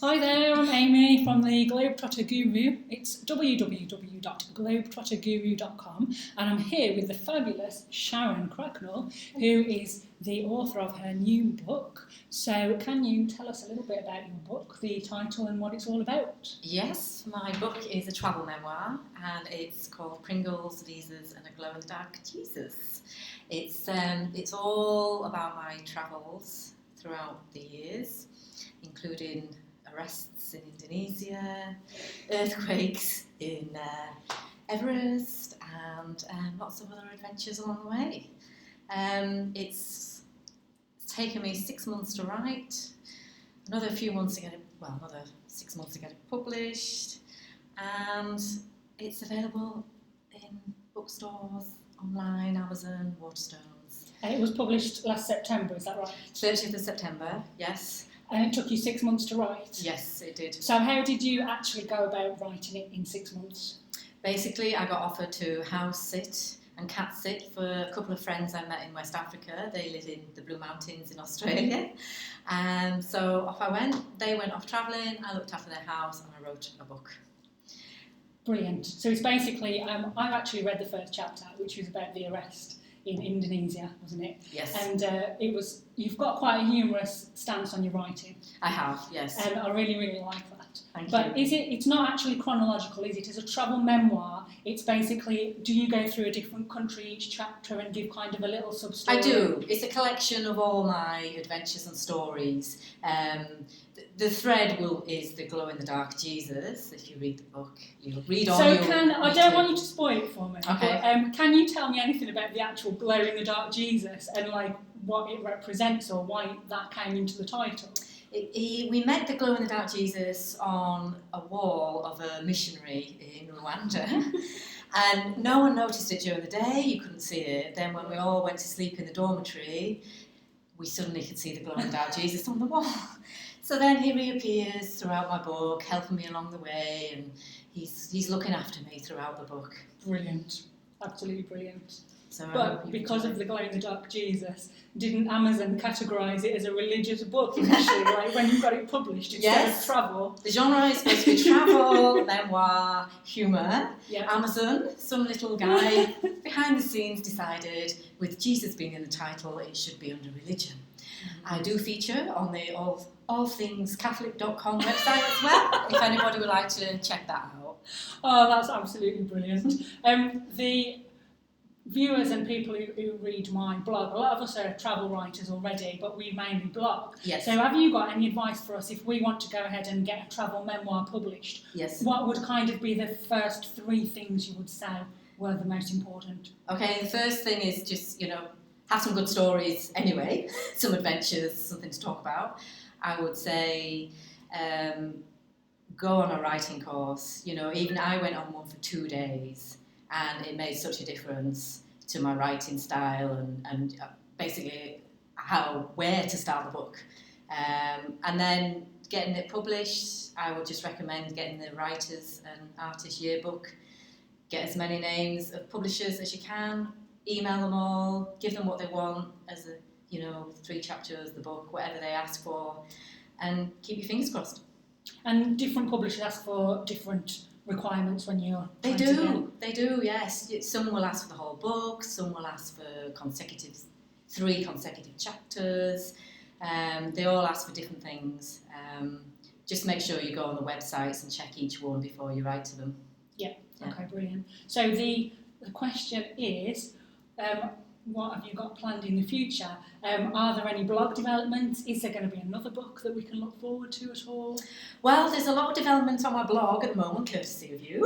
Hi there, I'm Amy from the Globetrotter Guru. It's www.globetrotterguru.com and I'm here with the fabulous Sharon Cracknell, who is the author of her new book. So can you tell us a little bit about your book, the title and what it's all about? Yes, my book is a travel memoir and it's called Pringles, Visas and a Glow-in-the-Dark Jesus. It's all about my travels throughout the years, including arrests in Indonesia, earthquakes in Everest, and lots of other adventures along the way. It's taken me 6 months to write, another 6 months to get it published, and it's available in bookstores, online, Amazon, Waterstones. And it was published last September, is that right? 30th of September, yes. And it took you 6 months to write? Yes, it did. So how did you actually go about writing it in 6 months? Basically, I got offered to house sit and cat sit for a couple of friends I met in West Africa. They live in the Blue Mountains in Australia. And so off I went. They went off travelling. I looked after their house and I wrote a book. Brilliant. So it's basically, I've actually read the first chapter, which was about the arrest in Indonesia, wasn't it? Yes. And you've got quite a humorous stance on your writing. I have, yes. And I really, really like that. Thank you. But it's not actually chronological, is it? It's a travel memoir. It's basically, do you go through a different country each chapter and give kind of a little sub-story? I do. It's a collection of all my adventures and stories. The thread is the glow-in-the-dark Jesus. If you read the book, you'll read on. So I don't want you to spoil it for me. Okay. But, can you tell me anything about the actual glow-in-the-dark Jesus and like what it represents or why that came into the title? We met the glow-in-the-dark Jesus on a wall of a missionary in Rwanda. And no one noticed it during the day, you couldn't see it. Then when we all went to sleep in the dormitory, we suddenly could see the glow-in-the-dark Jesus on the wall. So then he reappears throughout my book, helping me along the way, and he's looking after me throughout the book. Brilliant. Absolutely brilliant. So but because of the glow-in-the-dark Jesus, didn't Amazon categorise it as a religious book initially, like when you got it published instead of travel? The genre is supposed to be travel, memoir, humour. Yeah. Amazon, some little guy behind the scenes decided, with Jesus being in the title, it should be under religion. I do feature on the allthingscatholic.com website as well, if anybody would like to check that out. Oh, that's absolutely brilliant. The viewers and people who read my blog, a lot of us are travel writers already, but we mainly blog. Yes. So have you got any advice for us if we want to go ahead and get a travel memoir published? Yes. What would kind of be the first 3 things you would say were the most important? Okay, the first thing is just, have some good stories anyway, some adventures, something to talk about. I would say go on a writing course. Even I went on one for 2 days. And it made such a difference to my writing style and basically where to start the book. And then getting it published, I would just recommend getting the Writers and Artists Yearbook. Get as many names of publishers as you can, email them all, give them what they want as 3 chapters, the book, whatever they ask for, and keep your fingers crossed. And different publishers ask for different requirements when you're They do, yes. Some will ask for the whole book, some will ask for 3 consecutive chapters. They all ask for different things. Just make sure you go on the websites and check each one before you write to them. Yeah. Okay, brilliant. So the question is, what have you got planned in the future? Are there any blog developments? Is there going to be another book that we can look forward to at all? Well, there's a lot of development on my blog at the moment, courtesy of you.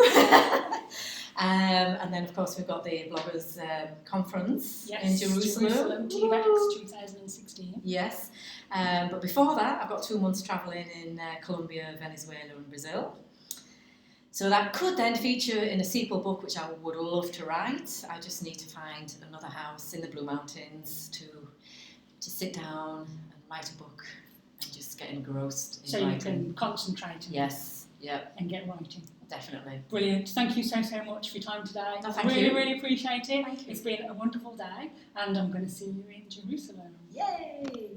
And then, of course, we've got the Bloggers Conference in Jerusalem. TVEX 2016. Yes. But before that, I've got 2 months travelling in Colombia, Venezuela and Brazil. So that could then feature in a sequel book, which I would love to write. I just need to find another house in the Blue Mountains to sit down and write a book and just get engrossed in writing. So you can concentrate and get writing. Definitely. Brilliant. Thank you so much for your time today. No, thank you. Really appreciate it. It's been a wonderful day and I'm going to see you in Jerusalem. Yay!